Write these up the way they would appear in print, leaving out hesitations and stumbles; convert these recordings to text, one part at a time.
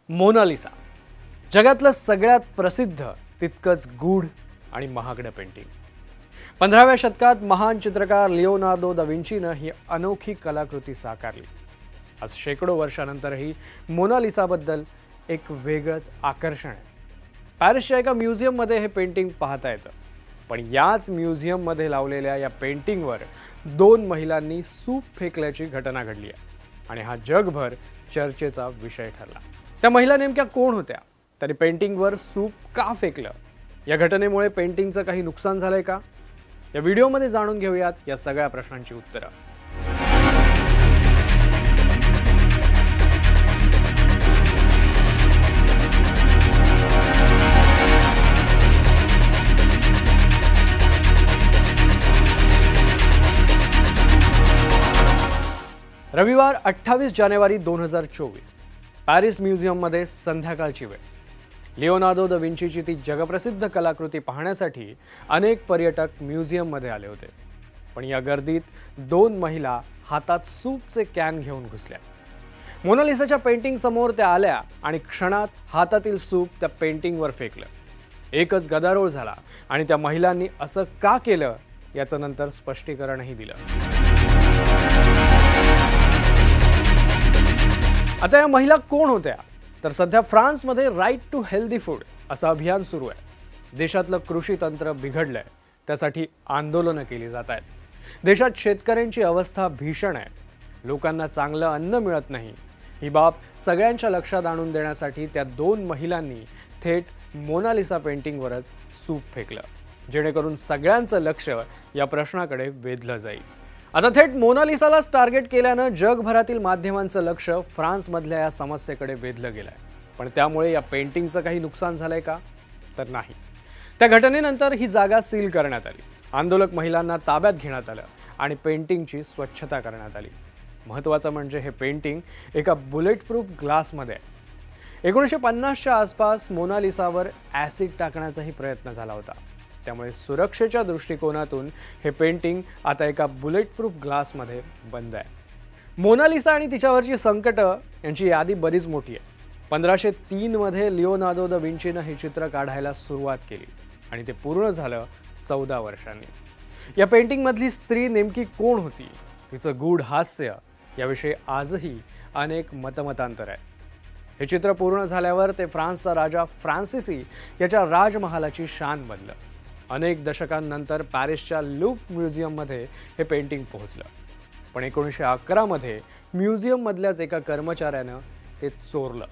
Mona Lisa जगातलं सगळ्यात प्रसिद्ध तितकंच गूढ आणि महागडं पेंटिंग। 15व्या शतकात महान चित्रकार लिओनार्दो दा विंचीनं ही अनोखी कलाकृती साकारली। आज शेकडो वर्षांनंतरही मोनालिसाबद्दल एक वेगळंच आकर्षण आहे। पॅरिसच्या एका म्युझियममध्ये हे पेंटिंग पाहता येतं, पण याच म्युझियममध्ये लावलेल्या या पेंटिंगवर 2 महिलांनी सूप फेकल्याची घटना घडली आहे आणि हा जगभर चर्चेचा विषय ठरला। त्या महिला नेमक्या कोण होत्या? तरी पेंटिंगवर सूप का फेकलं? या घटनेमुळे पेंटिंगचं काही नुकसान झालंय का? या व्हिडिओमध्ये जाणून घेऊयात या सगळ्या प्रश्नांची उत्तरं। रविवार 28 जानेवारी 2024 पॅरिस म्युझियममध्ये संध्याकाळची वेळ। लिओनार्दो दा विंचीची ती जगप्रसिद्ध कलाकृती पाहण्यासाठी अनेक पर्यटक म्युझियममध्ये आले होते, पण या गर्दीत 2 महिला हातात सूपचे कॅन घेऊन घुसल्या। मोनालिसाच्या पेंटिंग समोर त्या आल्या आणि क्षणात हातातील सूप त्या पेंटिंगवर फेकलं। एकच गदारोळ झाला आणि त्या महिलांनी असं का केलं याचं नंतर स्पष्टीकरणही दिलं। आता या महिला कोण होत्या? तर सध्या फ्रान्समध्ये राईट टू हेल्दी फूड असं अभियान सुरू आहे। देशातलं कृषी तंत्र बिघडलंय, त्यासाठी आंदोलनं केली जात आहेत। देशात शेतकऱ्यांची अवस्था भीषण आहे, लोकांना चांगलं अन्न मिळत नाही। ही बाब सगळ्यांच्या लक्षात आणून देण्यासाठी त्या 2 महिलांनी थेट मोनालिसा पेंटिंगवरच सूप फेकलं, जेणेकरून सगळ्यांचं लक्ष या प्रश्नाकडे वेधलं जाईल। आता थेट मोनालिसालाच टार्गेट केल्यानं जगभरातील माध्यमांचं लक्ष फ्रान्समधल्या या समस्येकडे वेधलं गेलंय। पण त्यामुळे या पेंटिंगचं काही नुकसान झालंय का? तर नाही। त्या घटनेनंतर ही जागा सील करण्यात आली, आंदोलक महिलांना ताब्यात घेण्यात आलं आणि पेंटिंगची स्वच्छता करण्यात आली। महत्त्वाचं म्हणजे हे पेंटिंग एका बुलेट प्रूफ ग्लासमध्ये आहे। 1950च्या आसपास मोनालिसावर ॲसिड टाकण्याचाही प्रयत्न झाला होता, त्यामुळे सुरक्षेच्या दृष्टिकोनातून हे पेंटिंग आता एका बुलेट प्रूफ ग्लासमध्ये बंद आहे। मोनालिसा आणि तिच्यावरची संकटं यांची यादी बरीच मोठी आहे। 1503 मध्ये लिओनार्दो दा विंचीनं हे चित्र काढायला सुरुवात केली आणि ते पूर्ण झालं 14 वर्षांनी। या पेंटिंगमधली स्त्री नेमकी कोण होती? तिचं गूढ हास्य याविषयी आजही अनेक मतमतांतर आहे। हे चित्र पूर्ण झाल्यावर ते फ्रान्सचा राजा फ्रान्सिसी याच्या राजमहालाची शान बनलं। अनेक दशकांनंतर पॅरिसच्या लूव्र म्युझियममध्ये हे पेंटिंग पोहोचलं, पण 1911 मध्ये म्युझियममधल्याच एका कर्मचाऱ्यानं ते चोरलं।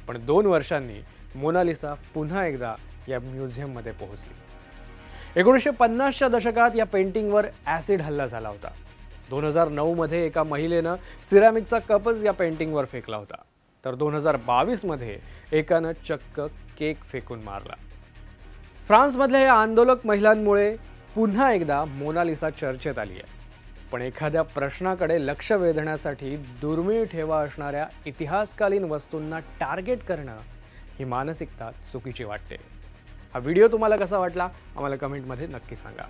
पण 2 वर्षांनी मोनालिसा पुन्हा एकदा या म्युझियममध्ये पोहोचली। 1950च्या दशकात या पेंटिंगवर ॲसिड हल्ला झाला होता। 2009 मध्ये एका महिलेनं सिरॅमिकचा कपच या पेंटिंगवर फेकला होता, तर 2022 मध्ये एकानं चक्क केक फेकून मारला। फ्रान्समधल्या या आंदोलक महिलांमुळे पुन्हा एकदा मोनालिसा चर्चेत आली आहे। पण एखाद्या प्रश्नाकडे लक्ष वेधण्यासाठी दुर्मिळ ठेवा असणाऱ्या इतिहासकालीन वस्तूंना टार्गेट करणं ही मानसिकता चुकीची वाटते। हा व्हिडिओ तुम्हाला कसा वाटला आम्हाला कमेंटमध्ये नक्की सांगा।